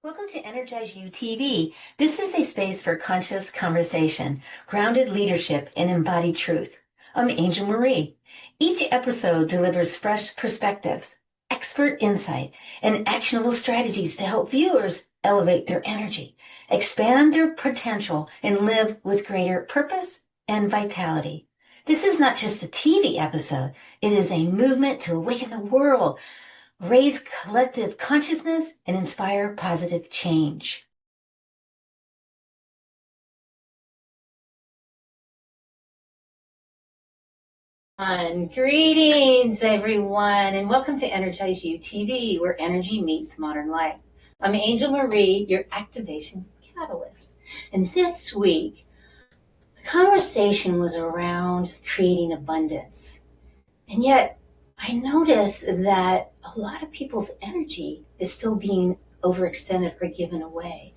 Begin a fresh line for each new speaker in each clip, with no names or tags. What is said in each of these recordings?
Welcome to EnergizeUtv. This is a space for conscious conversation, grounded leadership, and embodied truth. I'm Angel Marie. Each episode delivers fresh perspectives, expert insight, and actionable strategies to help viewers elevate their energy, expand their potential, and live with greater purpose and vitality. This is not just a TV episode. It is a movement to awaken the world, raise collective consciousness, and inspire positive change. Greetings, everyone, and welcome to EnergizeUtv, where energy meets modern life. I'm Angel Marie, your activation catalyst. And this week, the conversation was around creating abundance. And yet, I notice that a lot of people's energy is still being overextended or given away.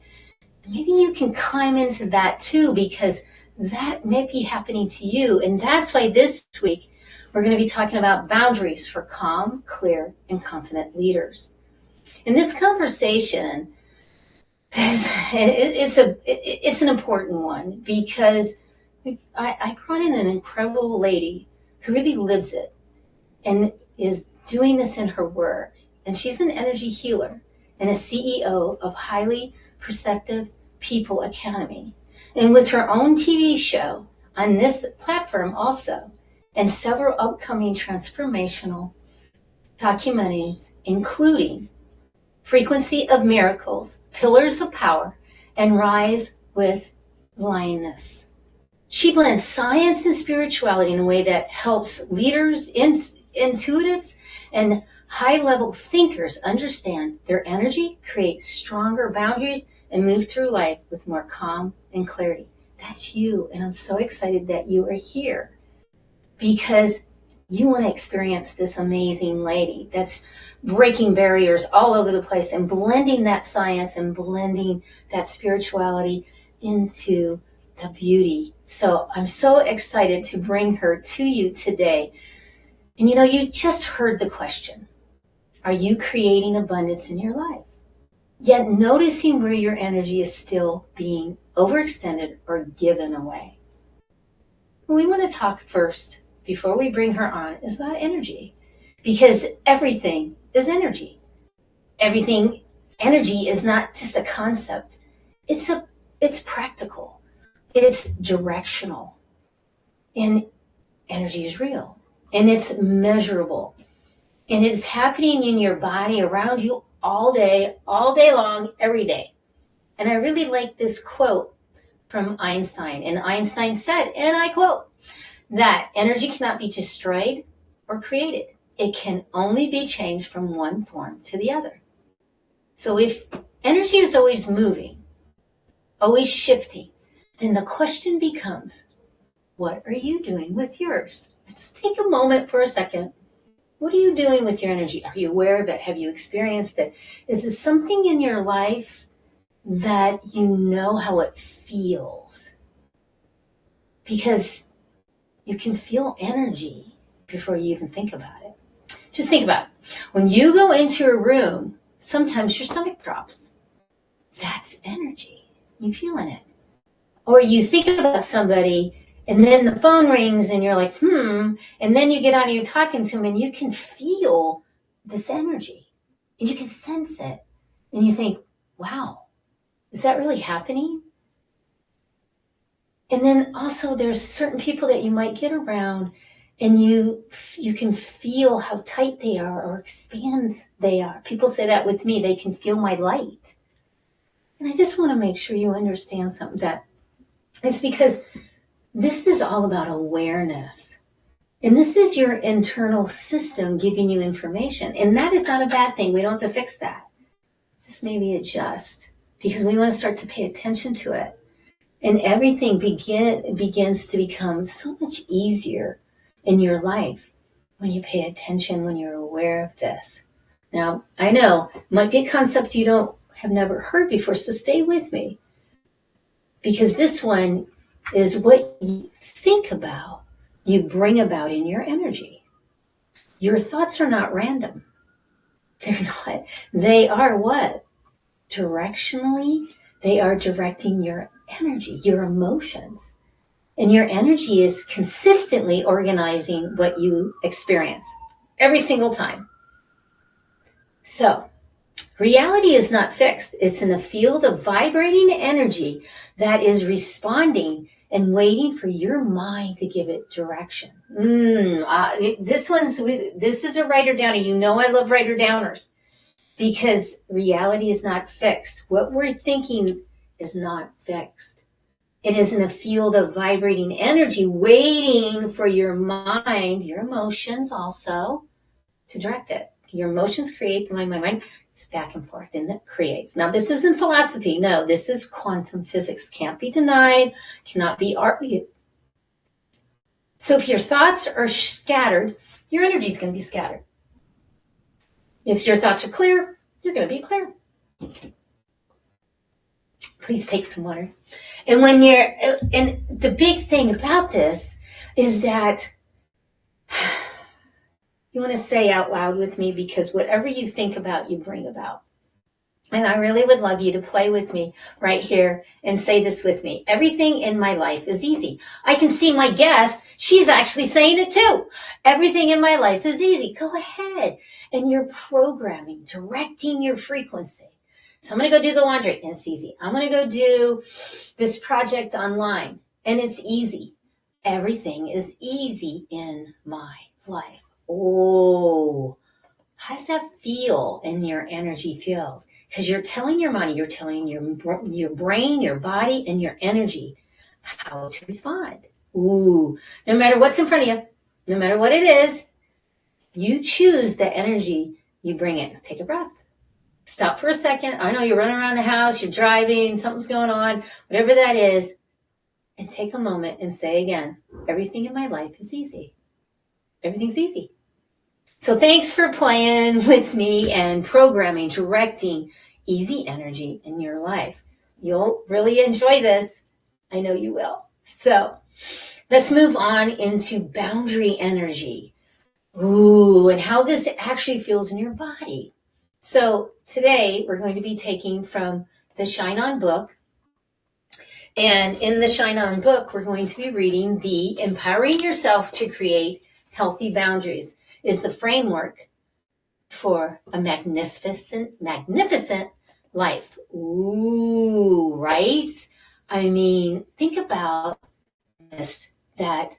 And maybe you can climb into that too, because that may be happening to you. And that's why this week we're going to be talking about boundaries for calm, clear, and confident leaders. And this conversation it's an important one because I brought in an incredible lady who really lives it and is doing this in her work. And she's an energy healer and a CEO of Highly Perceptive People Academy. And with her own TV show on this platform also, and several upcoming transformational documentaries, including Frequency of Miracles, Pillars of Power, and Rise with Lioness. She blends science and spirituality in a way that helps leaders, intuitives, and high-level thinkers understand their energy, create stronger boundaries, and move through life with more calm and clarity. That's you, and I'm so excited that you are here because you want to experience this amazing lady that's breaking barriers all over the place and blending that science and blending that spirituality into the beauty. So I'm so excited to bring her to you today. And you just heard the question. Are you creating abundance in your life? Yet noticing where your energy is still being overextended or given away. We want to talk first, before we bring her on, is about energy. Because everything is energy. Energy is not just a concept. It's practical. It's directional. And energy is real. And it's measurable. And it's happening in your body, around you, all day long, every day. And I really like this quote from Einstein. And Einstein said, and I quote, that energy cannot be destroyed or created. It can only be changed from one form to the other. So if energy is always moving, always shifting, then the question becomes, what are you doing with yours? Let's take a moment for a second. What are you doing with your energy? Are you aware of it? Have you experienced it? Is this something in your life that you know how it feels? Because you can feel energy before you even think about it. Just think about it. When you go into a room, sometimes your stomach drops. That's energy. You feeling it. Or you think about somebody and then the phone rings and you're like, and then you get on and you're talking to them and you can feel this energy and you can sense it. And you think, wow, is that really happening? And then also there's certain people that you might get around and you can feel how tight they are or expand they are. People say that with me, they can feel my light. And I just want to make sure you understand something, that it's because this is all about awareness. And this is your internal system giving you information. And that is not a bad thing. We don't have to fix that. Just maybe adjust, because we want to start to pay attention to it. And everything begins to become so much easier in your life when you pay attention, when you're aware of this. Now, I know it might be a concept you have never heard before, so stay with me. Because this one is what you think about, you bring about in your energy. Your thoughts are not random. They're not. They are what? directionally, they are directing your energy, your emotions. And your energy is consistently organizing what you experience every single time. So, reality is not fixed. It's in a field of vibrating energy that is responding and waiting for your mind to give it direction. This is a writer downer. You know I love writer downers because reality is not fixed. What we're thinking is not fixed. It is in a field of vibrating energy waiting for your mind, your emotions also, to direct it. Your emotions create the mind. It's back and forth and it creates. Now, this isn't philosophy. No, this is quantum physics. Can't be denied, cannot be argued. So if your thoughts are scattered, your energy is going to be scattered. If your thoughts are clear, you're going to be clear. Please take some water. And the big thing about this is that you want to say out loud with me, because whatever you think about, you bring about. And I really would love you to play with me right here and say this with me. Everything in my life is easy. I can see my guest. She's actually saying it too. Everything in my life is easy. Go ahead. And you're programming, directing your frequency. So I'm going to go do the laundry, and it's easy. I'm going to go do this project online, and it's easy. Everything is easy in my life. Oh, how does that feel in your energy field? Because you're telling your mind, you're telling your brain, your body, and your energy how to respond. Ooh, no matter what's in front of you, no matter what it is, you choose the energy you bring in. Take a breath. Stop for a second. I know you're running around the house, you're driving, something's going on, whatever that is, and take a moment and say again, everything in my life is easy. Everything's easy. So thanks for playing with me and programming, directing easy energy in your life. You'll really enjoy this. I know you will. So let's move on into boundary energy. Ooh, and how this actually feels in your body. So today we're going to be taking from the Shine On book. And in the Shine On book, we're going to be reading the Empowering Yourself to Create Healthy Boundaries is the framework for a magnificent life. Ooh, right? I mean, think about this, that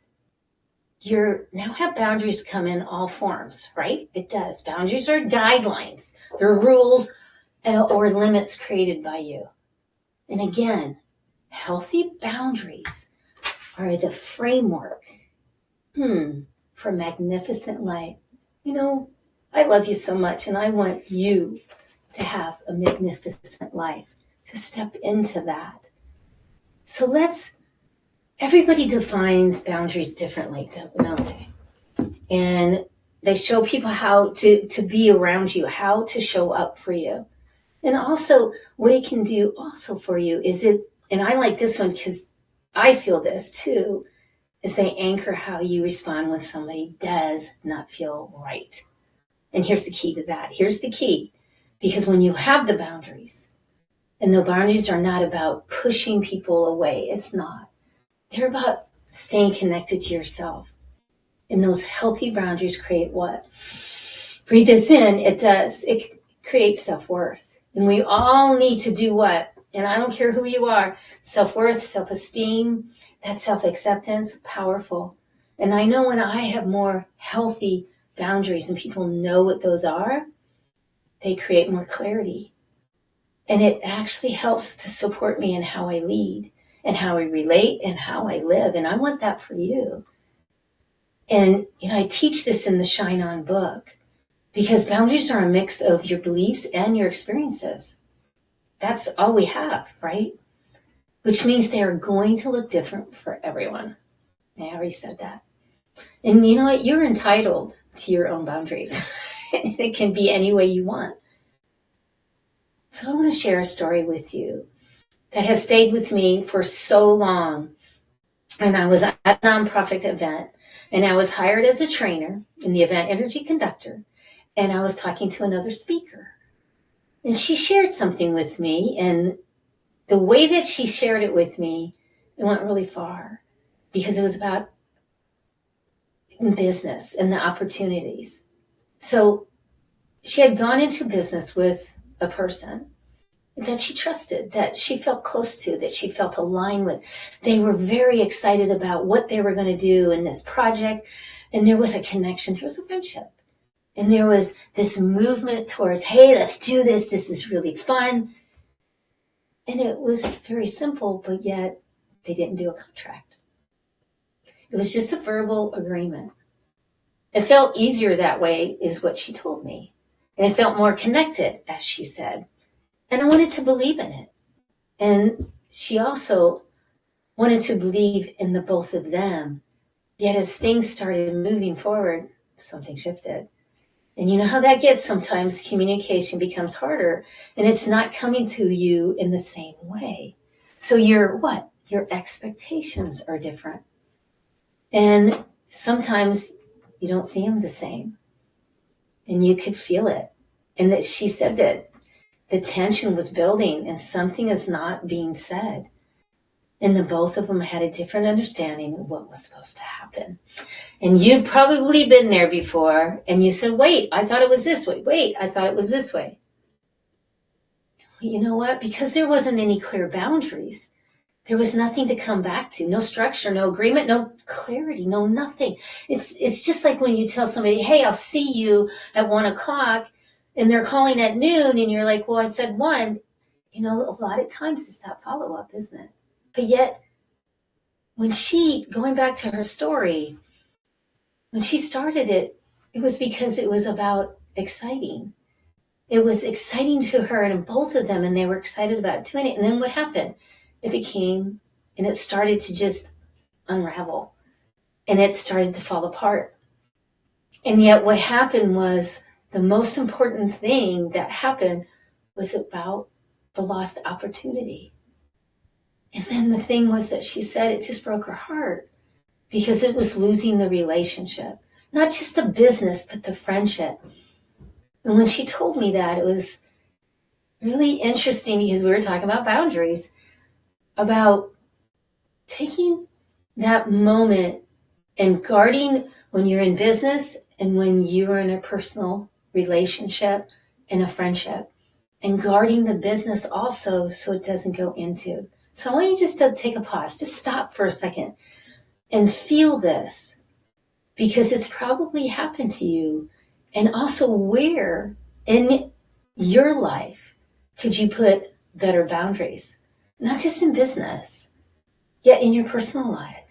you now have boundaries come in all forms, right? It does. Boundaries are guidelines. They're rules or limits created by you. And again, healthy boundaries are the framework for magnificent life. You know, I love you so much, and I want you to have a magnificent life, to step into that. So everybody defines boundaries differently, don't they? And they show people how to be around you, how to show up for you. And also what it can do also for you and I like this one because I feel this too, is they anchor how you respond when somebody does not feel right. And here's the key to that. Here's the key. Because when you have the boundaries, and the boundaries are not about pushing people away, it's not. They're about staying connected to yourself. And those healthy boundaries create what? Breathe this in, it does. It creates self-worth. And we all need to do what? And I don't care who you are, self-worth, self-esteem, that self-acceptance, powerful. And I know when I have more healthy boundaries and people know what those are, they create more clarity. And it actually helps to support me in how I lead and how I relate and how I live. And I want that for you. And, I teach this in the Shine On book because boundaries are a mix of your beliefs and your experiences. That's all we have, right? Which means they are going to look different for everyone. I already said that. And you know what? You're entitled to your own boundaries. It can be any way you want. So I want to share a story with you that has stayed with me for so long. And I was at a nonprofit event, and I was hired as a trainer in the event energy conductor, and I was talking to another speaker. And she shared something with me, and the way that she shared it with me, it went really far because it was about business and the opportunities. So she had gone into business with a person that she trusted, that she felt close to, that she felt aligned with. They were very excited about what they were going to do in this project. And there was a connection, there was a friendship. And there was this movement towards, hey, let's do this. This is really fun. And it was very simple, but yet they didn't do a contract. It was just a verbal agreement. It felt easier that way, is what she told me. And it felt more connected, as she said. And I wanted to believe in it. And she also wanted to believe in the both of them. Yet as things started moving forward, something shifted. And you know how that gets sometimes. Communication becomes harder, and it's not coming to you in the same way. So your expectations are different. And sometimes you don't see them the same. And you could feel it. And that she said that the tension was building and something is not being said. And the both of them had a different understanding of what was supposed to happen. And you've probably been there before, and you said, wait, I thought it was this way. Wait, I thought it was this way. Well, you know what? Because there wasn't any clear boundaries, there was nothing to come back to. No structure, no agreement, no clarity, no nothing. It's just like when you tell somebody, hey, I'll see you at 1:00, and they're calling at noon, and you're like, well, I said 1. You know, a lot of times it's that follow-up, isn't it? But yet, when going back to her story, when she started it, it was because it was about exciting. It was exciting to her and both of them, and they were excited about doing it. And then what happened? It started to just unravel, and it started to fall apart. And yet what happened was, the most important thing that happened was about the lost opportunity. And then the thing was that she said it just broke her heart because it was losing the relationship, not just the business, but the friendship. And when she told me that, it was really interesting because we were talking about boundaries, about taking that moment and guarding when you're in business and when you're in a personal relationship and a friendship, and guarding the business also so it doesn't go into. So I want you just to take a pause, just stop for a second and feel this, because it's probably happened to you. And also, where in your life could you put better boundaries? Not just in business, yet in your personal life.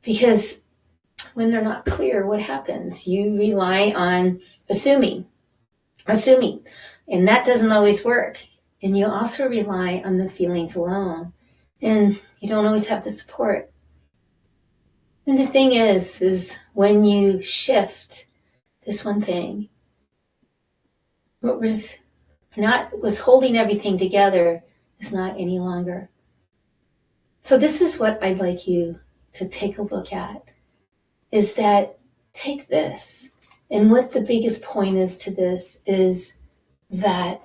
Because when they're not clear, what happens? You rely on assuming, and that doesn't always work. And you also rely on the feelings alone, and you don't always have the support. And the thing is when you shift this one thing, what was holding everything together is not any longer. So this is what I'd like you to take a look at, is that take this. And what the biggest point is to this is that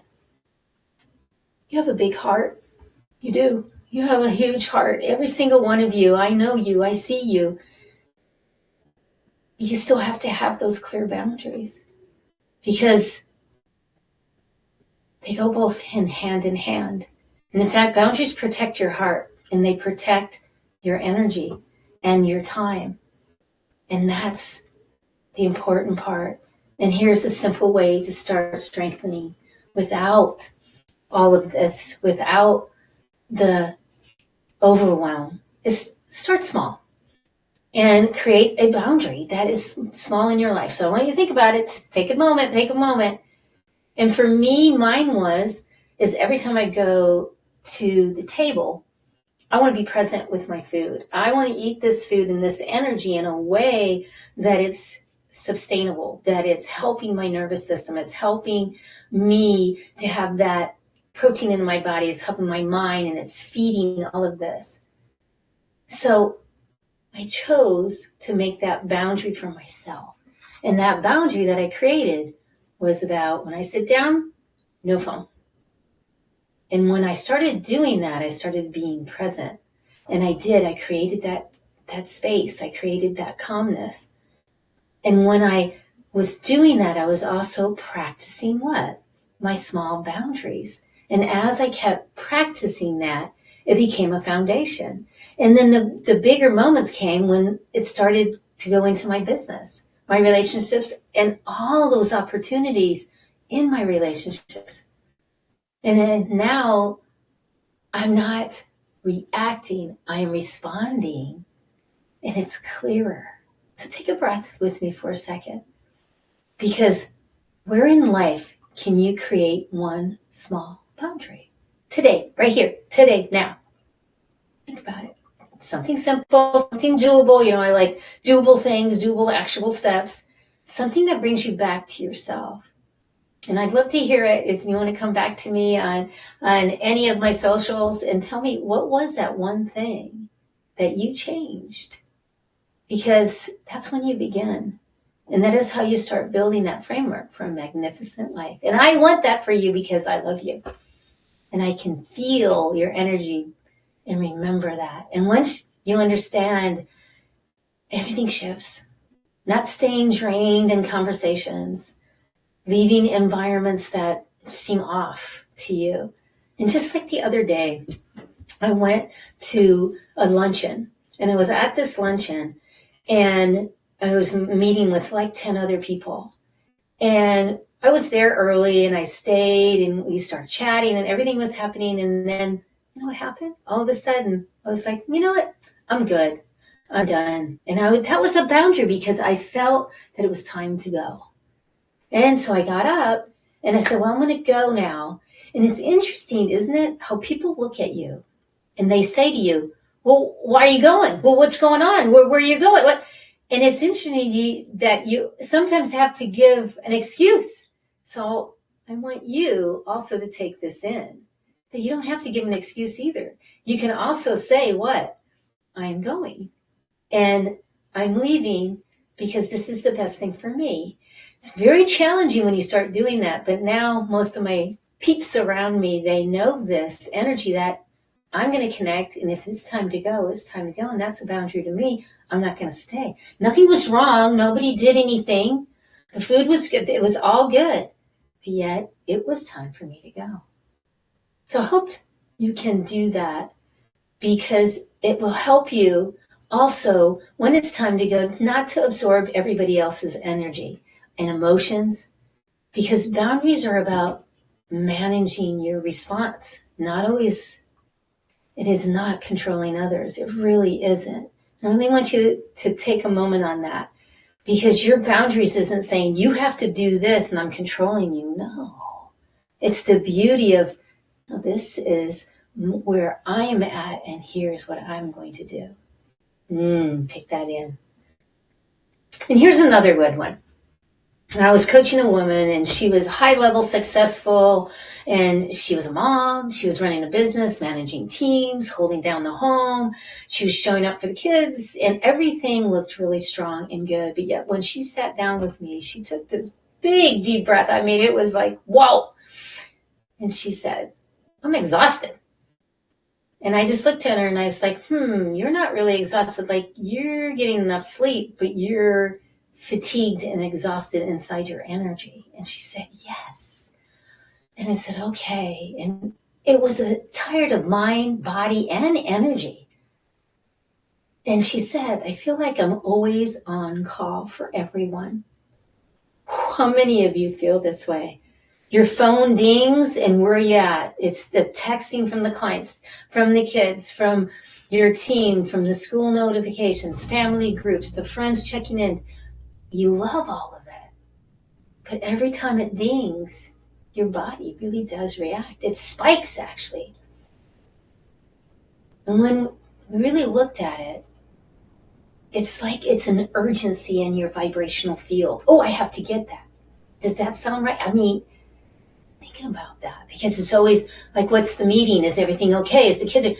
you have a big heart. You do. You have a huge heart. Every single one of you. I know you. I see you. You still have to have those clear boundaries, because they go both hand in hand. And in fact, boundaries protect your heart, and they protect your energy and your time. And that's the important part. And here's a simple way to start strengthening without all of this, without the overwhelm, is start small and create a boundary that is small in your life. So I want you to think about it. Take a moment. And for me, mine is every time I go to the table, I want to be present with my food. I want to eat this food and this energy in a way that it's sustainable, that it's helping my nervous system. It's helping me to have that protein in my body. It's helping my mind, and it's feeding all of this. So I chose to make that boundary for myself. And that boundary that I created was about, when I sit down, no phone. And when I started doing that, I started being present. And I created that space. I created that calmness. And when I was doing that, I was also practicing what? My small boundaries. And as I kept practicing that, it became a foundation. And then the bigger moments came when it started to go into my business, my relationships, and all those opportunities in my relationships. And then now I'm not reacting, I am responding, and it's clearer. So take a breath with me for a second, because where in life can you create one small boundary? Today, right here, today, now. Think about it. Something simple, something doable. I like doable things, doable, actual steps, something that brings you back to yourself. And I'd love to hear it if you want to come back to me on any of my socials and tell me, what was that one thing that you changed? Because that's when you begin. And that is how you start building that framework for a magnificent life. And I want that for you because I love you. And I can feel your energy and remember that. And once you understand, everything shifts. Not staying drained in conversations, leaving environments that seem off to you. And just like the other day, I went to a luncheon, and I was at this luncheon, and I was meeting with like 10 other people. And I was there early, and I stayed, and we started chatting, and everything was happening. And then, you know what happened? All of a sudden, I was like, you know what? I'm good. I'm done. And that was a boundary, because I felt that it was time to go. And so I got up and I said, well, I'm going to go now. And it's interesting, isn't it, how people look at you and they say to you, well, why are you going? Well, what's going on? Where are you going? What? And it's interesting that you sometimes have to give an excuse. So I want you also to take this in, that you don't have to give an excuse either. You can also say, what? I'm going and I'm leaving because this is the best thing for me. It's very challenging when you start doing that, but now most of my peeps around me, they know this energy that I'm going to connect, and if it's time to go, it's time to go, and that's a boundary to me. I'm not going to stay. Nothing was wrong. Nobody did anything. The food was good. It was all good, but yet it was time for me to go. So I hope you can do that, because it will help you also when it's time to go, not to absorb everybody else's energy and emotions, because boundaries are about managing your response. It is not controlling others. It really isn't. I really want you to take a moment on that, because your boundaries isn't saying you have to do this and I'm controlling you. No, it's the beauty of, no, this is where I'm at and here's what I'm going to do. Take that in. And here's another good one. I was coaching a woman, and she was high level successful, and she was a mom. She was running a business, managing teams, holding down the home. She was showing up for the kids, and everything looked really strong and good. But yet when she sat down with me, she took this big deep breath. I mean, it was like, whoa. And she said, I'm exhausted. And I just looked at her and I was like, you're not really exhausted. Like, you're getting enough sleep, but you're fatigued and exhausted inside your energy. And she said, yes. And I said, okay. And it was tired of mind, body, and energy. And she said, I feel like I'm always on call for everyone. How many of you feel this way? Your phone dings, and where are you at? It's the texting from the clients, from the kids, from your team, from the school notifications, family groups, the friends checking in. You love all of it. But every time it dings, your body really does react. It spikes, actually. And when we really looked at it, it's like it's an urgency in your vibrational field. Oh, I have to get that. Does that sound right? I mean, thinking about that, because it's always like, what's the meeting? Is everything okay? Is the kids are...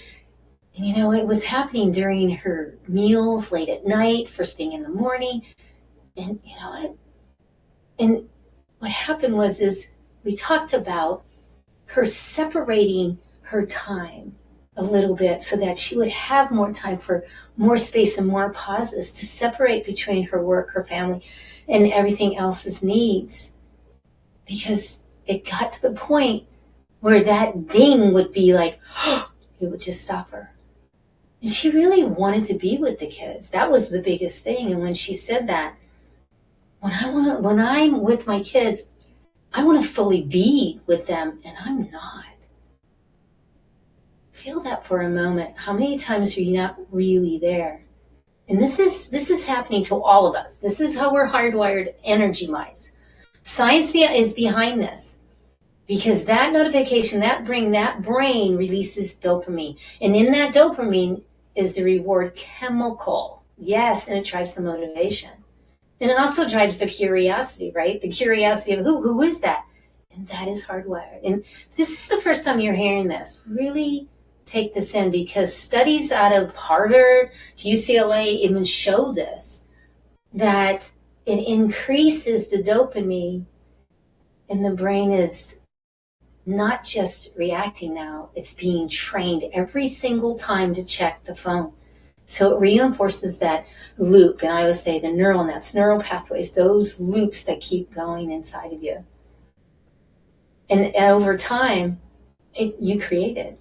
And it was happening during her meals, late at night, first thing in the morning. And you know what? And what happened is we talked about her separating her time a little bit so that she would have more time for more space and more pauses to separate between her work, her family, and everything else's needs. Because it got to the point where that ding would be like, it would just stop her. And she really wanted to be with the kids. That was the biggest thing. And when she said that, when I'm with my kids, I want to fully be with them, and I'm not. Feel that for a moment. How many times are you not really there? And this is happening to all of us. This is how we're hardwired energy-wise. Science is behind this, because that notification, that brain releases dopamine. And in that dopamine is the reward chemical. Yes, and it drives the motivation. And it also drives the curiosity, right? The curiosity of who is that? And that is hardwired. And if this is the first time you're hearing this, really take this in, because studies out of Harvard to UCLA even show this, that it increases the dopamine, and the brain is not just reacting now, it's being trained every single time to check the phone. So it reinforces that loop. And I always say the neural nets, neural pathways, those loops that keep going inside of you. And over time, you create it.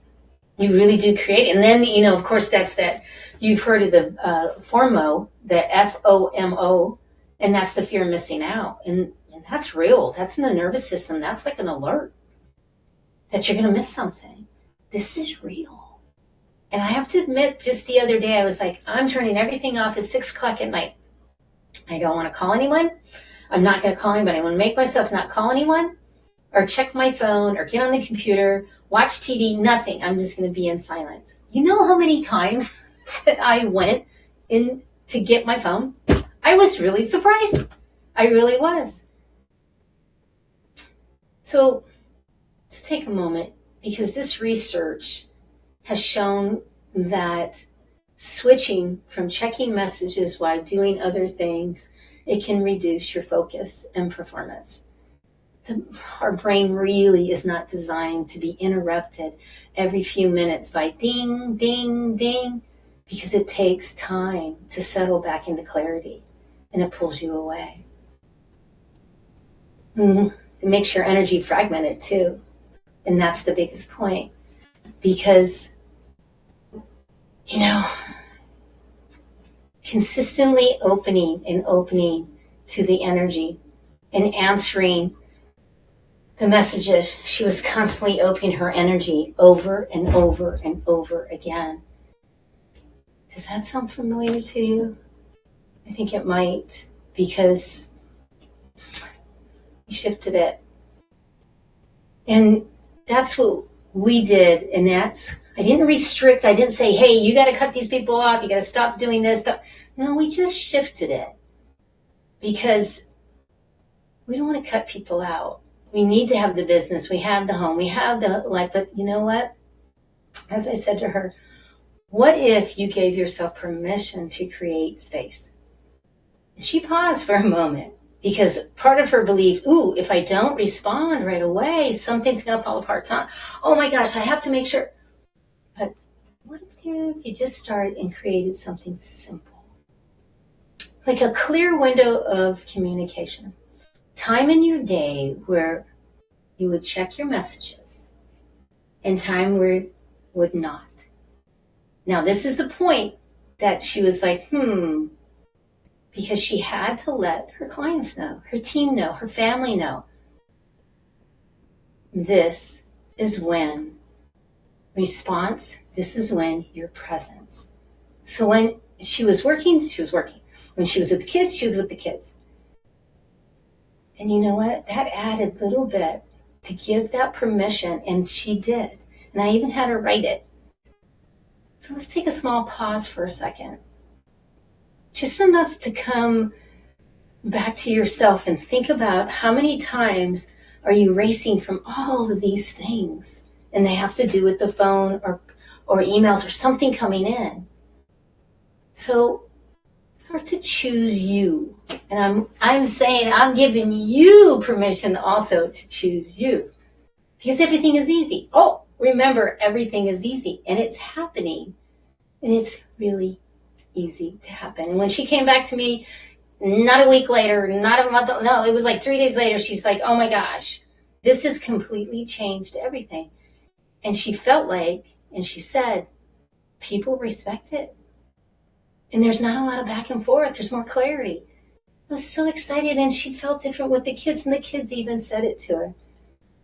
You really do create it. And then, of course, that's that. You've heard of the FOMO, the FOMO, and that's the fear of missing out. And that's real. That's in the nervous system. That's like an alert that you're going to miss something. This is real. And I have to admit, just the other day, I was like, I'm turning everything off at 6 o'clock at night. I don't want to call anyone. I'm not going to call anybody. I want to make myself not call anyone or check my phone or get on the computer, watch TV, nothing. I'm just going to be in silence. You know how many times that I went in to get my phone? I was really surprised. I really was. So just take a moment, because this research has shown that switching from checking messages while doing other things, it can reduce your focus and performance. Our brain really is not designed to be interrupted every few minutes by ding, ding, ding, because it takes time to settle back into clarity, and it pulls you away. It makes your energy fragmented too. And that's the biggest point, because consistently opening to the energy and answering the messages, she was constantly opening her energy over and over and over again. Does that sound familiar to you? I think it might, because you shifted it. And that's what we did, and I didn't restrict. I didn't say, hey, you got to cut these people off. You got to stop doing this stuff. No, we just shifted it, because we don't want to cut people out. We need to have the business. We have the home. We have the life. But you know what? As I said to her, what if you gave yourself permission to create space? And she paused for a moment, because part of her believed, if I don't respond right away, something's going to fall apart. Oh my gosh, I have to make sure. But what if you just started and created something simple? Like a clear window of communication. Time in your day where you would check your messages, and time where you would not. Now, this is the point that she was like, because she had to let her clients know, her team know, her family know. This is when response, this is when your presence. So when she was working, she was working. When she was with the kids, she was with the kids. And you know what? That added a little bit to give that permission, and she did. And I even had her write it. So let's take a small pause for a second. Just enough to come back to yourself and think about how many times are you racing from all of these things, and they have to do with the phone or emails or something coming in. So start to choose you. And I'm saying I'm giving you permission also to choose you. because everything is easy. Oh, remember, everything is easy, and it's happening, and it's really easy to happen. And when she came back to me, not a week later, not a month, no, it was like 3 days later, she's like, oh my gosh, this has completely changed everything. And she felt like, and she said, people respect it. And there's not a lot of back and forth. There's more clarity. I was so excited, and she felt different with the kids, and the kids even said it to her.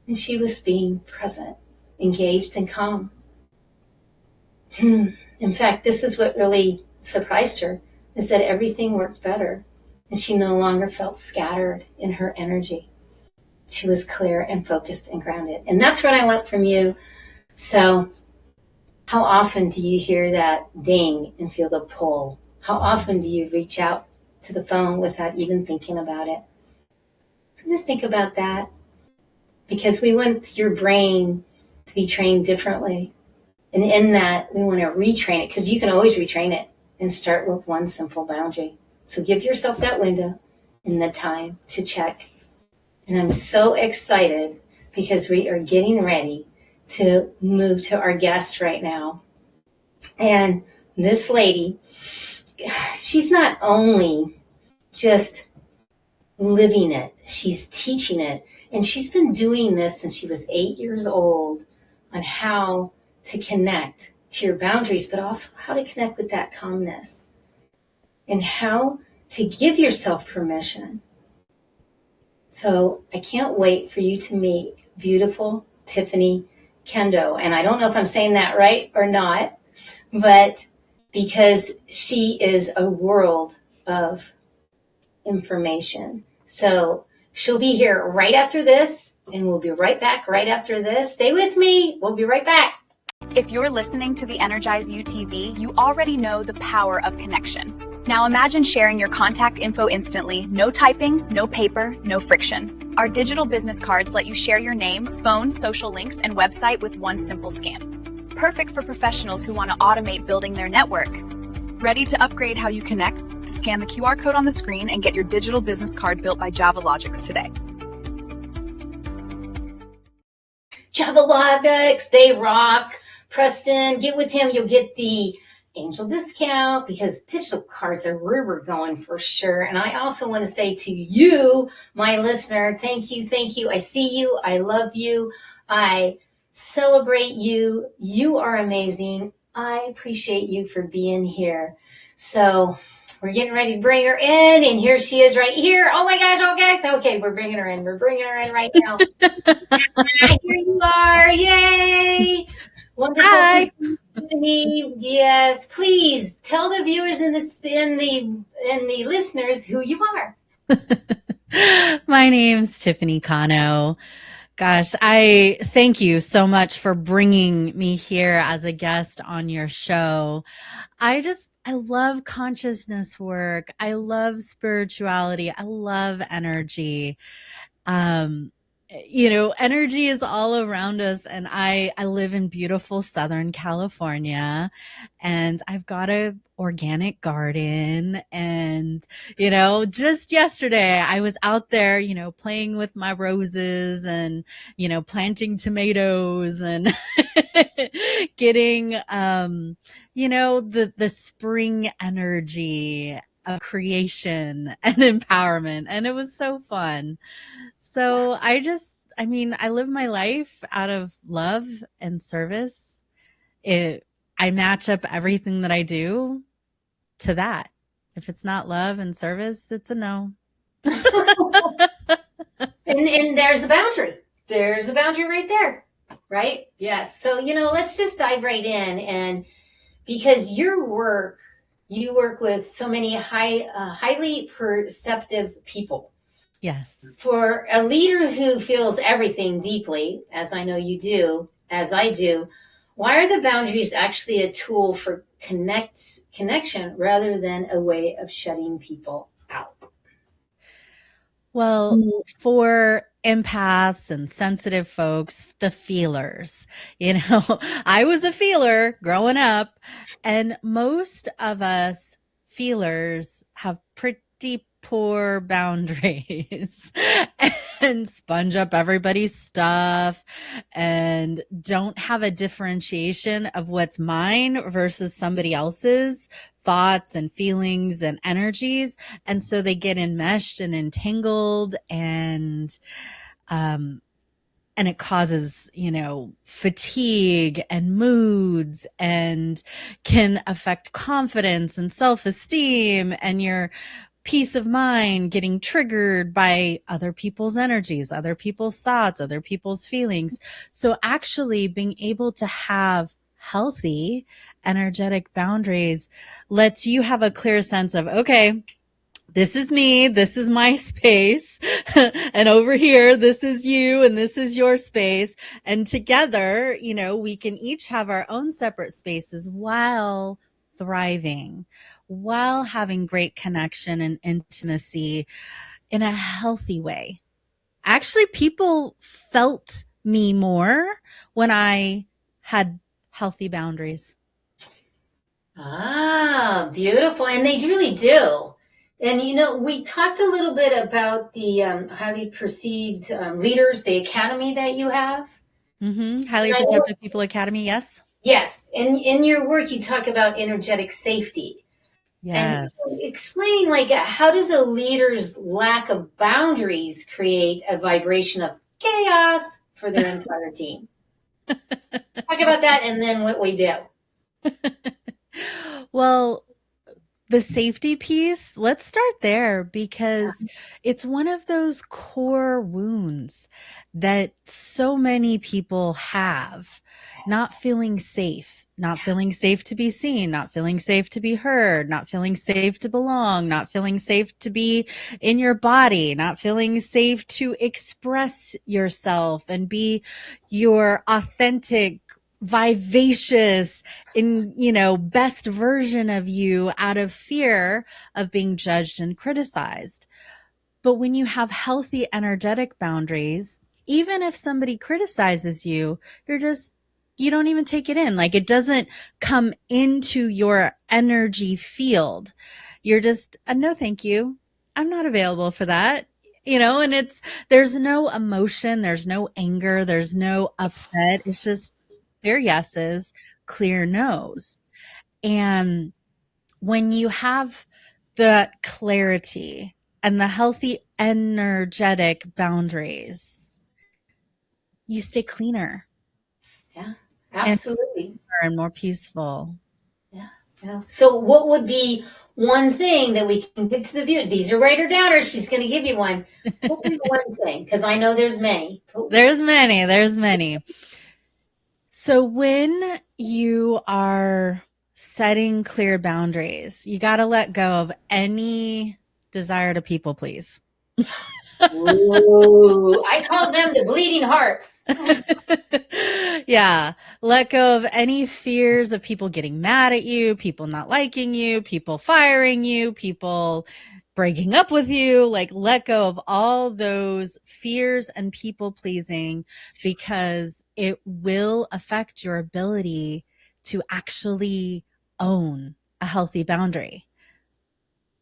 And she was being present, engaged, and calm. In fact, this is what really surprised her, is that everything worked better, and she no longer felt scattered in her energy. She was clear and focused and grounded. And that's what I want from you. So how often do you hear that ding and feel the pull? How often do you reach out to the phone without even thinking about it? So just think about that, because we want your brain to be trained differently. And in that, we want to retrain it, because you can always retrain it, and start with one simple boundary. So give yourself that window and the time to check. And I'm so excited because we are getting ready to move to our guest right now. And this lady, she's not only just living it, she's teaching it. And she's been doing this since she was 8 years old, on how to connect to your boundaries, but also how to connect with that calmness, and how to give yourself permission. So I can't wait for you to meet beautiful Tiffany Cano. And I don't know if I'm saying that right or not, but because she is a world of information. So she'll be here right after this, and we'll be right back right after this. Stay with me. We'll be right back.
If you're listening to the EnergizeUtv, you already know the power of connection. Now imagine sharing your contact info instantly, no typing, no paper, no friction. Our digital business cards let you share your name, phone, social links, and website with one simple scan. Perfect for professionals who want to automate building their network. Ready to upgrade how you connect? Scan the QR code on the screen and get your digital business card built by JavaLogix today.
JavaLogix, they rock. Preston, get with him. You'll get the angel discount, because digital cards are where we're going for sure. And I also want to say to you, my listener, thank you, thank you. I see you. I love you. I celebrate you. You are amazing. I appreciate you for being here. So we're getting ready to bring her in, and here she is right here. Oh my gosh, oh guys. Okay, we're bringing her in. We're bringing her in right now. Here you are. Yay. Wonderful.
Hi.
Tiffany. Yes, please tell the viewers and the listeners who you are.
My name's Tiffany Cano. Gosh, I thank you so much for bringing me here as a guest on your show. I love consciousness work. I love spirituality. I love energy. Energy is all around us, and I live in beautiful Southern California, and I've got a organic garden, and just yesterday I was out there playing with my roses and planting tomatoes and getting the spring energy of creation and empowerment, and it was so fun. So I live my life out of love and service. I match up everything that I do to that. If it's not love and service, it's a no.
And there's a boundary. There's a boundary right there, right? Yes. So, let's just dive right in. And because you work with so many highly perceptive people.
Yes.
For a leader who feels everything deeply, as I know you do, as I do, why are the boundaries actually a tool for connection rather than a way of shutting people out?
Well, for empaths and sensitive folks, the feelers, I was a feeler growing up, and most of us feelers have pretty poor boundaries. and sponge up everybody's stuff and don't have a differentiation of what's mine versus somebody else's thoughts and feelings and energies. And so they get enmeshed and entangled, um, and it causes, fatigue and moods, and can affect confidence and self-esteem and your peace of mind getting triggered by other people's energies, other people's thoughts, other people's feelings. So actually being able to have healthy energetic boundaries lets you have a clear sense of, okay, this is me, this is my space, and over here, this is you, and this is your space. And together, we can each have our own separate spaces while thriving, while having great connection and intimacy in a healthy way. Actually, people felt me more when I had healthy boundaries.
Ah, beautiful. And they really do. And we talked a little bit about the highly perceived leaders, the academy that you have.
Highly
And I know,
Perceptive People Academy, yes?
yes, in your work you talk about energetic safety. And
Yes.
so explain, like, how does a leader's lack of boundaries create a vibration of chaos for their entire team? Talk about that and then what we do.
Well, the safety piece, let's start there because it's one of those core wounds that so many people have. Not feeling safe, not feeling safe to be seen, not feeling safe to be heard, not feeling safe to belong, not feeling safe to be in your body, not feeling safe to express yourself and be your authentic, vivacious, best version of you out of fear of being judged and criticized. But when you have healthy energetic boundaries, even if somebody criticizes you, you don't even take it in. Like, it doesn't come into your energy field. You're just, no, thank you. I'm not available for that. And there's no emotion, there's no anger, there's no upset. It's just clear yeses, clear nos. And when you have the clarity and the healthy energetic boundaries, you stay cleaner.
Yeah,
And
absolutely.
more peaceful.
Yeah, yeah. So what would be one thing that we can give to the viewer? These are writer downers. She's going to give you one. What would be one thing? Because I know there's many.
There's many. So when you are setting clear boundaries, you got to let go of any desire to people please.
Ooh, I call them the bleeding hearts.
Yeah. Let go of any fears of people getting mad at you, people not liking you, people firing you, people breaking up with you. Like, let go of all those fears and people pleasing, because it will affect your ability to actually own a healthy boundary.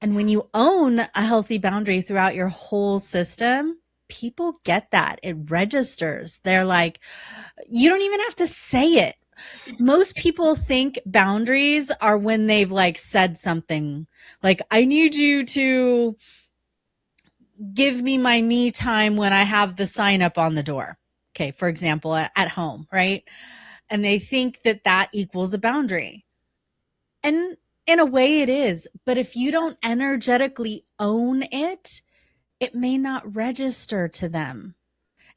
And when you own a healthy boundary throughout your whole system, people get that. It registers. They're like, you don't even have to say it. Most people think boundaries are when they've like said something like, I need you to give me my me time when I have the sign up on the door. Okay. For example, at home, right? And they think that that equals a boundary. And in a way it is. But if you don't energetically own it, it may not register to them.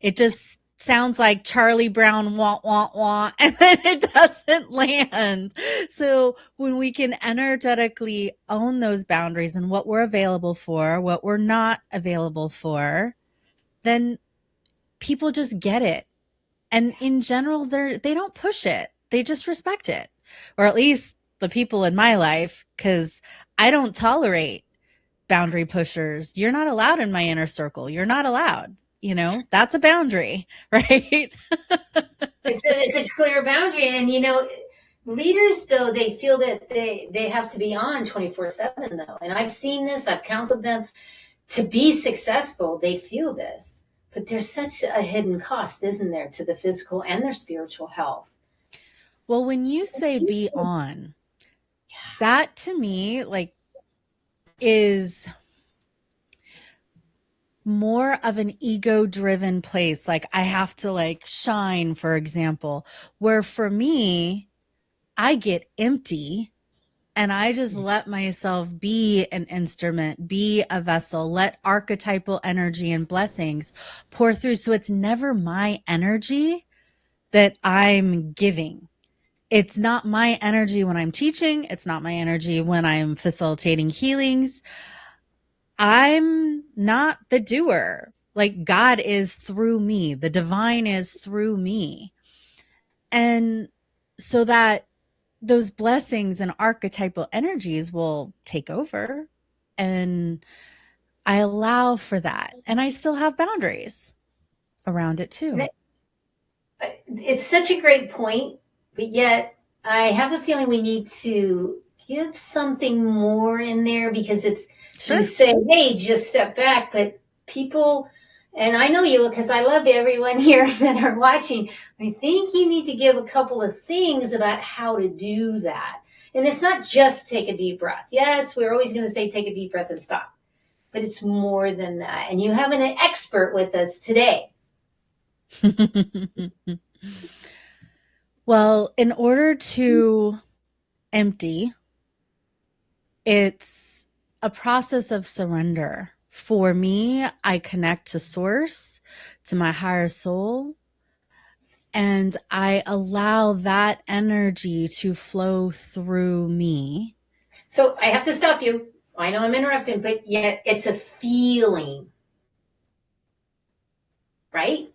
It just sounds like Charlie Brown, wah, wah, wah, and then it doesn't land. So when we can energetically own those boundaries and what we're available for, what we're not available for, then people just get it. And in general, they don't push it. They just respect it. Or at least the people in my life, because I don't tolerate boundary pushers. You're not allowed in my inner circle. You're not allowed. That's a boundary, right?
It's a clear boundary. And, leaders, though, they feel that they have to be on 24/7, though. And I've seen this, I've counseled them. To be successful, they feel this. But there's such a hidden cost, isn't there, to the physical and their spiritual health?
Well, when you say be on, that to me, like, is more of an ego driven place. Like, I have to like shine, for example, where for me, I get empty and I just let myself be an instrument, be a vessel, let archetypal energy and blessings pour through. So it's never my energy that I'm giving. It's not my energy when I'm teaching. It's not my energy when I'm facilitating healings. I'm not the doer. Like, God is through me. The divine is through me. And so that those blessings and archetypal energies will take over, and I allow for that. And I still have boundaries around it too.
It's such a great point, but yet I have a feeling we need to give something more in there, because it's, you
Sure.
say, hey, just step back, but people, and I know you because I love everyone here that are watching, I think you need to give a couple of things about how to do that. And it's not just take a deep breath. Yes, we're always going to say take a deep breath and stop, but it's more than that. And you have an expert with us today.
Well, in order to empty, it's a process of surrender. For me, I connect to source, to my higher soul, and I allow that energy to flow through me.
So I have to stop you. I know I'm interrupting, but yet it's a feeling, right?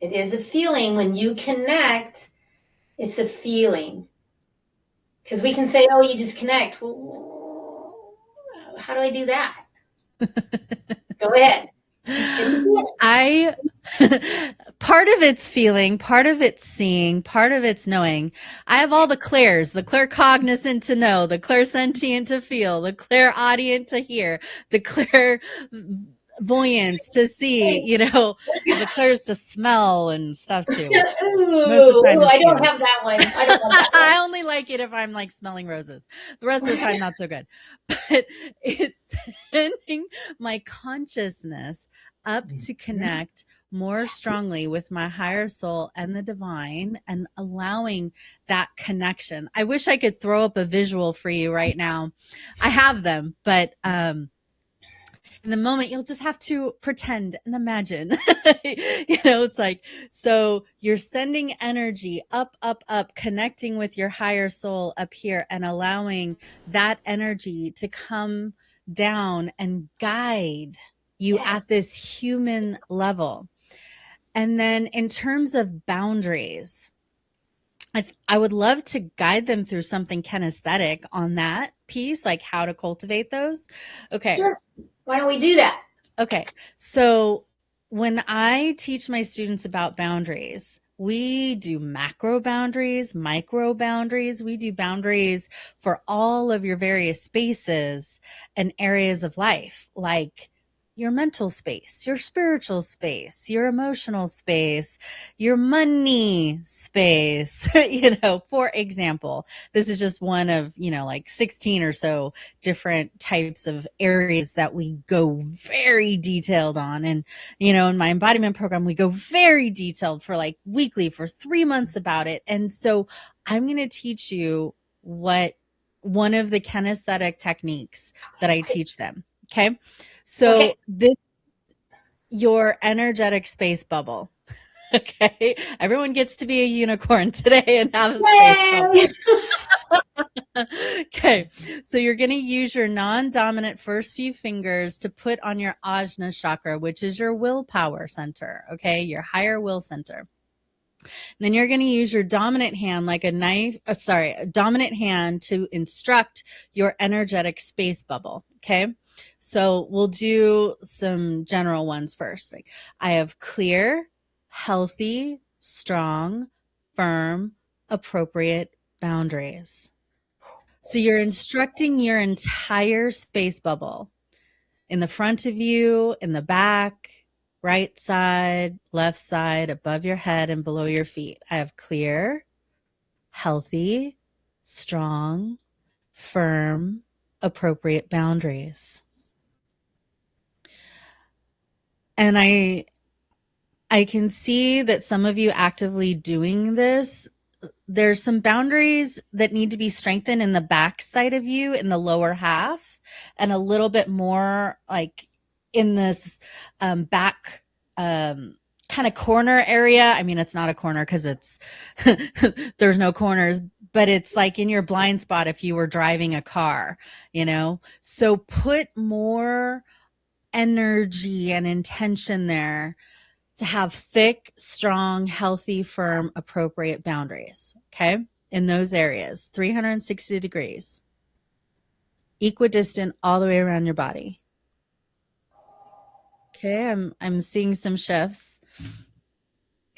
It is a feeling when you connect. It's a feeling. Because we can say, oh, you just connect. Well, how do I do that? Go ahead.
I part of it's feeling, part of it's seeing, part of it's knowing. I have all the clairs, the claircognizant to know, the clairsentient to feel, the clairaudient to hear, the clairvoyance to see, the clairs to smell and stuff too, which most of the time is
I don't
feeling.
have that one. I don't have that one.
I only like it if I'm like smelling roses. The rest of the time, not so good. But it's sending my consciousness up to connect more strongly with my higher soul and the divine, and allowing that connection. I wish I could throw up a visual for you right now. I have them, but in the moment you'll just have to pretend and imagine. It's like, so you're sending energy up, up, up, connecting with your higher soul up here, and allowing that energy to come down and guide you at this human level. And then in terms of boundaries, I would love to guide them through something kinesthetic on that piece, like how to cultivate those. Okay.
Sure. Why don't we do that?
Okay. So when I teach my students about boundaries, we do macro boundaries, micro boundaries. We do boundaries for all of your various spaces and areas of life, like your mental space, your spiritual space, your emotional space, your money space. For example, this is just one of, like 16 or so different types of areas that we go very detailed on. And, in my embodiment program, we go very detailed for like weekly for 3 months about it. And so I'm going to teach you one of the kinesthetic techniques that I teach them. Okay. So this, your energetic space bubble. Okay. Everyone gets to be a unicorn today and have a space bubble. Okay. So you're going to use your non-dominant first few fingers to put on your Ajna chakra, which is your willpower center. Okay. Your higher will center. Then you're going to use your dominant hand like a dominant hand to instruct your energetic space bubble. Okay. So we'll do some general ones first. Like, I have clear, healthy, strong, firm, appropriate boundaries. So you're instructing your entire space bubble in the front of you, in the back, right side, left side, above your head and below your feet. I have clear, healthy, strong, firm, appropriate boundaries. And I can see that some of you actively doing this. There's some boundaries that need to be strengthened in the back side of you in the lower half, and a little bit more like in this back kind of corner area. I mean, it's not a corner because it's there's no corners, but it's like in your blind spot if you were driving a car, you know? So put more energy and intention there to have thick, strong, healthy, firm, appropriate boundaries. Okay. In those areas, 360 degrees, equidistant all the way around your body. Okay. I'm seeing some shifts.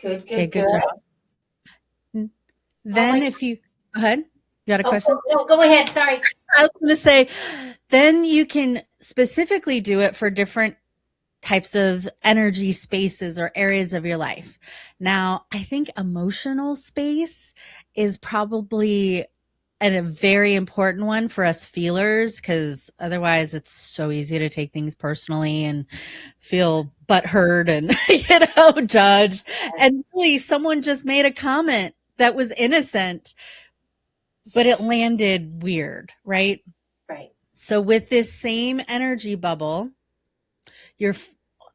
Good,
Okay.
good,
Good
good.
job. Then if you, go ahead. You got a question?
No, go ahead. Sorry.
I was going to say, then you can specifically do it for different types of energy spaces or areas of your life. Now, I think emotional space is probably a very important one for us feelers, because otherwise it's so easy to take things personally and feel butthurt and, judged. And really, someone just made a comment that was innocent, but it landed weird, right?
Right.
So with this same energy bubble, you're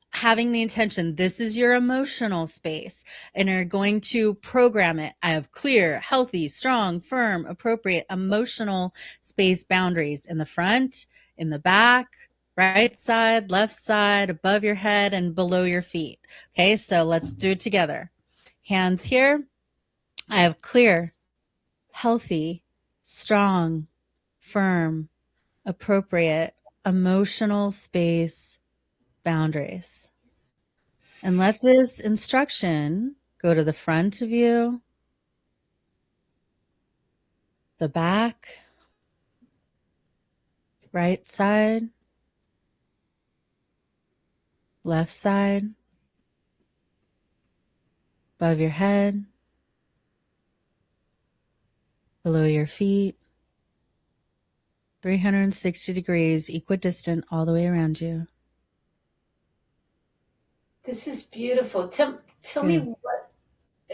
having the intention, this is your emotional space, and you're going to program it. I have clear, healthy, strong, firm, appropriate emotional space boundaries in the front, in the back, right side, left side, above your head, and below your feet. Okay, so let's do it together. Hands here. I have clear, healthy, strong, firm, appropriate emotional space boundaries. And let this instruction go to the front of you, the back, right side, left side, above your head, below your feet, 360 degrees, equidistant all the way around you.
This is beautiful. Tell me
Good.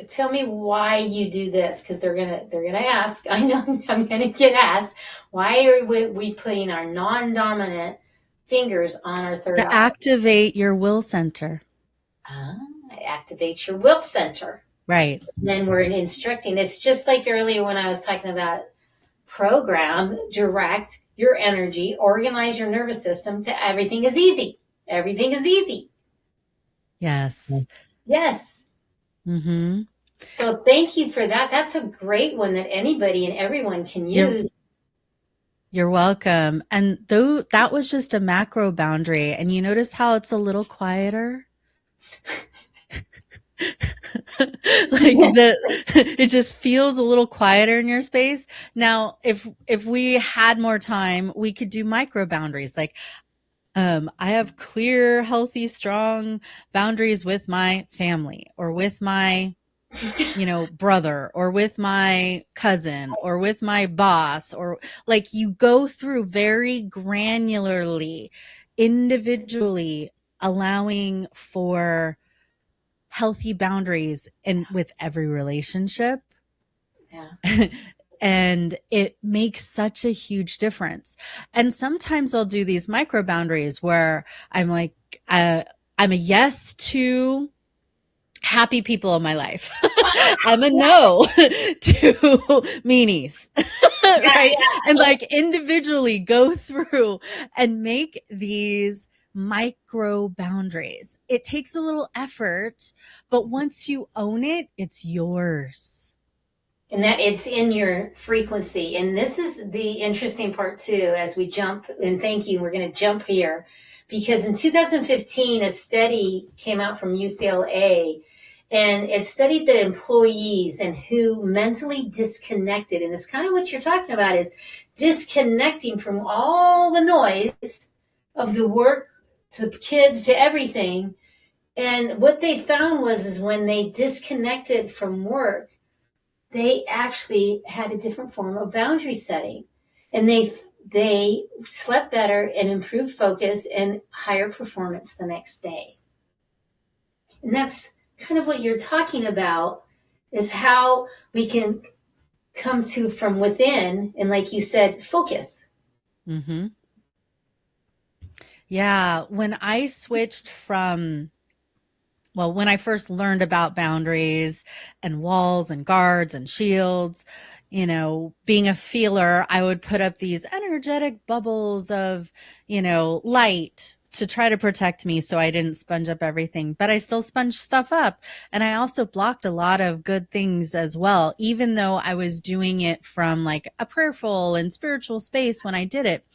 tell me why you do this, because they're gonna ask. I know I'm gonna get asked. Why are we putting our non-dominant fingers on our third
To
eye?
activate your will center.
It activates your will center.
Right.
Then we're instructing. It's just like earlier when I was talking about program, direct your energy, organize your nervous system to everything is easy. Everything is easy.
Yes.
Yes.
Mm-hmm.
So thank you for that. That's a great one that anybody and everyone can use.
You're welcome. And though that was just a macro boundary, and you notice how it's a little quieter? It just feels a little quieter in your space. Now, if we had more time, we could do micro boundaries. Like, I have clear, healthy, strong boundaries with my family, or with my, brother, or with my cousin, or with my boss, or like you go through very granularly, individually, allowing for healthy boundaries with every relationship.
Yeah.
And it makes such a huge difference. And sometimes I'll do these micro boundaries where I'm like, I'm a yes to happy people in my life. I'm a no to meanies. Right. And like individually go through and make these micro boundaries. It takes a little effort, but once you own it, it's yours.
And that it's in your frequency. And this is the interesting part too, as we jump, and thank you, we're going to jump here, because in 2015, a study came out from UCLA, and it studied the employees and who mentally disconnected. And it's kind of what you're talking about, is disconnecting from all the noise of the work, to kids, to everything, And what they found is when they disconnected from work, they actually had a different form of boundary setting, and they slept better and improved focus and higher performance the next day. And that's kind of what you're talking about, is how we can come to from within and, like you said, focus.
Mm-hmm. Yeah. When I switched from, well, when I first learned about boundaries and walls and guards and shields, you know, being a feeler, I would put up these energetic bubbles of, you know, light to try to protect me so I didn't sponge up everything, but I still sponged stuff up. And I also blocked a lot of good things as well, even though I was doing it from like a prayerful and spiritual space when I did it.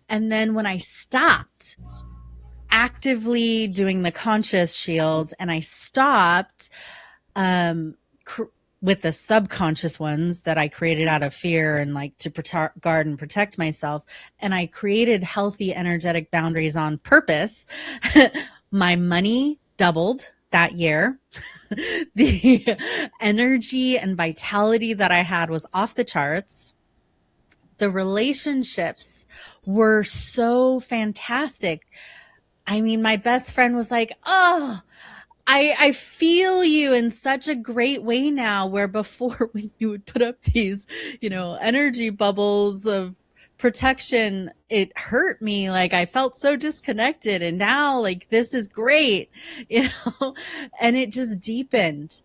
And then when I stopped actively doing the conscious shields and I stopped with the subconscious ones that I created out of fear and like to guard and protect myself, and I created healthy energetic boundaries on purpose, my money doubled that year. The energy and vitality that I had was off the charts. The relationships were so fantastic. I mean, my best friend was like, oh, I feel you in such a great way now, where before when you would put up these, you know, energy bubbles of protection, it hurt me. Like I felt so disconnected, and now like, this is great, you know, and it just deepened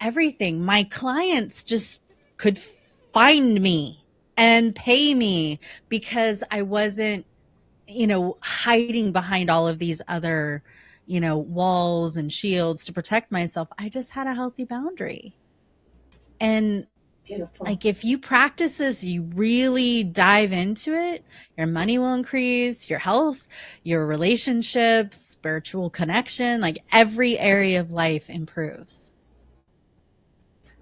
everything. My clients just could find me and pay me because I wasn't, you know, hiding behind all of these other, you know, walls and shields to protect myself. I just had a healthy boundary. And
Beautiful.
like, if you practice this, you really dive into it, your money will increase, your health, your relationships, spiritual connection, like every area of life improves.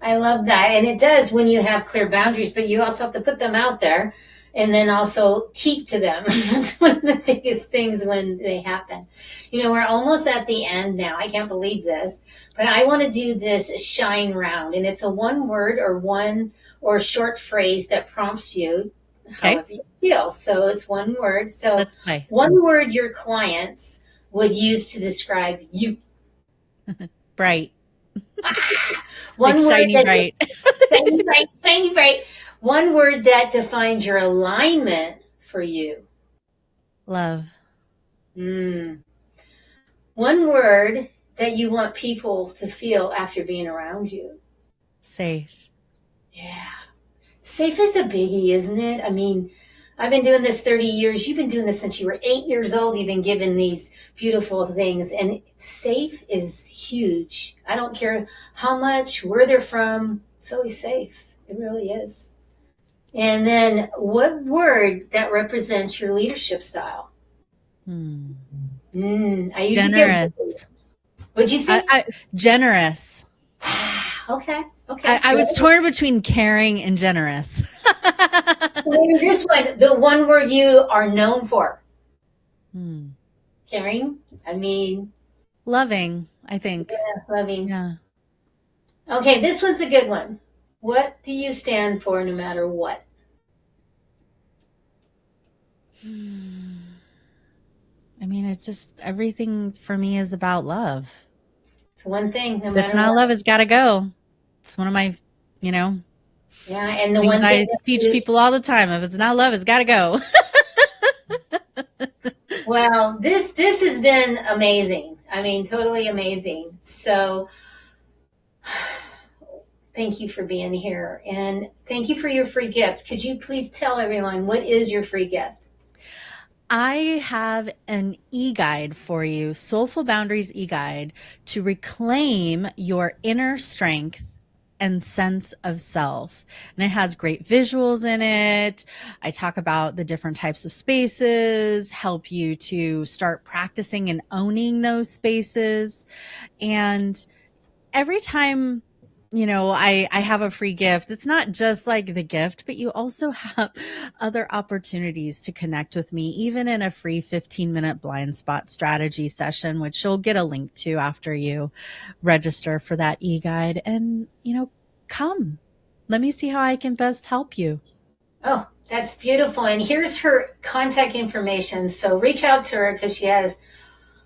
I love that. And it does when you have clear boundaries, but you also have to put them out there and then also keep to them. That's one of the biggest things when they happen. You know, we're almost at the end now. I can't believe this, but I want to do this shine round. And it's a one word or short phrase that prompts you however you feel. So it's one word. So one word your clients would use to describe you.
Bright.
One
like
word
shiny
that
bright.
shiny bright. One word that defines your alignment for you.
Love.
One word that you want people to feel after being around you.
Safe.
Yeah. Safe is a biggie, isn't it? I mean, I've been doing this 30 years. You've been doing this since you were 8 years old. You've been given these beautiful things. And safe is huge. I don't care how much, where they're from. It's always safe. It really is. And then what word that represents your leadership style? I usually
generous.
What'd you say?
Generous.
Okay.
I was torn between caring and generous.
Maybe this one, the one word you are known for. Caring? I mean,
loving, I think.
Yeah, loving.
Yeah.
Okay, this one's a good one. What do you stand for no matter what?
I mean, it's just, everything for me is about love.
It's one thing, no
if
matter
it's not
what.
love, it's got to go. It's one of my, you know,
yeah, and the
things
one thing
I teach people all the time. If it's not love, it's got to go.
Well, this has been amazing. I mean, totally amazing. So thank you for being here, and thank you for your free gift. Could you please tell everyone what is your free gift?
I have an e-guide for you, Soulful Boundaries e-guide, to reclaim your inner strength and sense of self. And it has great visuals in it. I talk about the different types of spaces, help you to start practicing and owning those spaces. And every time I have a free gift. It's not just like the gift, but you also have other opportunities to connect with me, even in a free 15-minute blind spot strategy session, which you'll get a link to after you register for that e-guide. And, come, let me see how I can best help you.
Oh, that's beautiful. And here's her contact information. So reach out to her because she has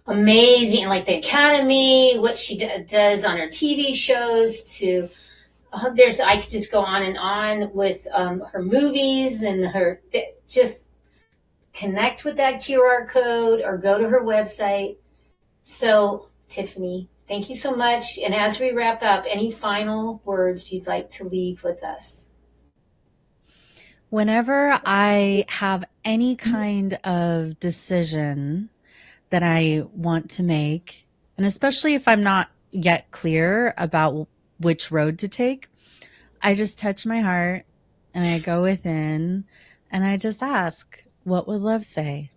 amazing, like the Academy, what she does on her TV shows. To I could just go on and on with her movies and her. Just connect with that QR code or go to her website. So, Tiffany, thank you so much. And as we wrap up, any final words you'd like to leave with us?
Whenever I have any kind of decision that I want to make, and especially if I'm not yet clear about which road to take, I just touch my heart and I go within and I just ask, what would love say?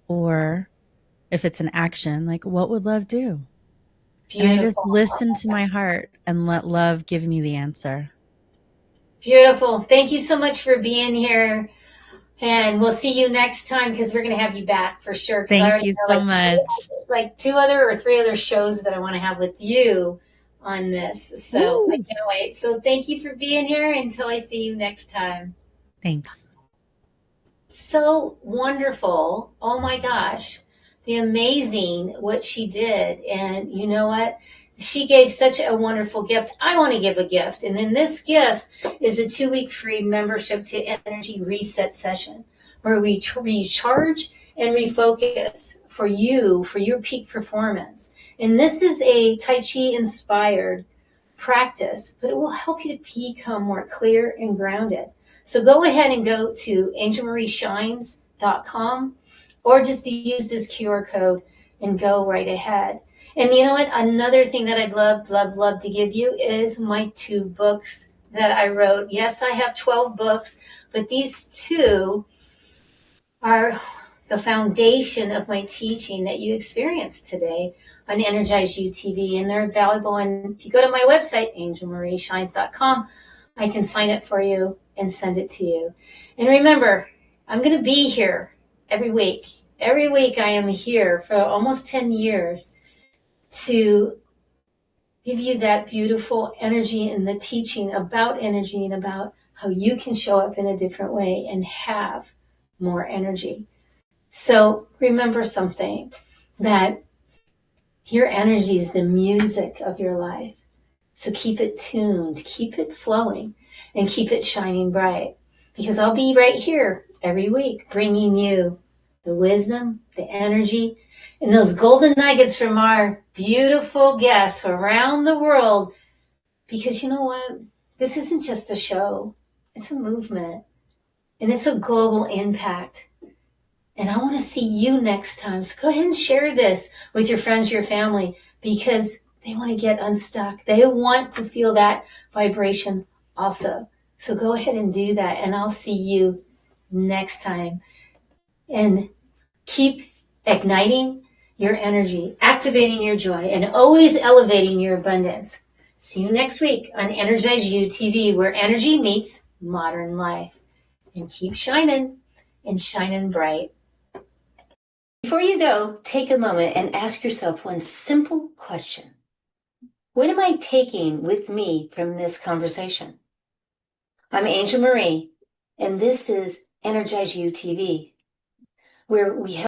Or if it's an action, like, what would love do? And I just
Beautiful.
listen to my heart and let love give me the answer.
Beautiful. Thank you so much for being here. And we'll see you next time because we're going to have you back for sure. Because I
Thank
already
you
know
so much.
like two other or three other shows that I want to have with you on this. So I
Woo.
can't wait. So thank you for being here until I see you next time.
Thanks.
So wonderful. Oh my gosh. The amazing what she did. And you know what? She gave such a wonderful gift. I want to give a gift. And then this gift is a 2-week free membership to Energy Reset Session where we recharge and refocus for you, for your peak performance. And this is a Tai Chi inspired practice, but it will help you to become more clear and grounded. So go ahead and go to angelmarieshines.com or just use this QR code and go right ahead. And you know what? Another thing that I'd love to give you is my 2 books that I wrote. Yes, I have 12 books, but these 2 are the foundation of my teaching that you experienced today on EnergizeUtv. And they're available. And if you go to my website, angelmarieshines.com, I can sign it for you and send it to you. And remember, I'm going to be here every week. Every week I am here for almost 10 years to give you that beautiful energy and the teaching about energy and about how you can show up in a different way and have more energy. So remember something, that your energy is the music of your life. So keep it tuned, keep it flowing, and keep it shining bright. Because I'll be right here every week bringing you the wisdom, the energy, and those golden nuggets from our beautiful guests around the world. Because you know what? This isn't just a show. It's a movement. And it's a global impact. And I want to see you next time. So go ahead and share this with your friends, your family, because they want to get unstuck. They want to feel that vibration also. So go ahead and do that. And I'll see you next time. And keep igniting your energy, activating your joy, and always elevating your abundance. See you next week on Energize You TV, where energy meets modern life. And keep shining and shining bright. Before you go, take a moment and ask yourself one simple question. What am I taking with me from this conversation? I'm Angel Marie, and this is Energize You TV, where we help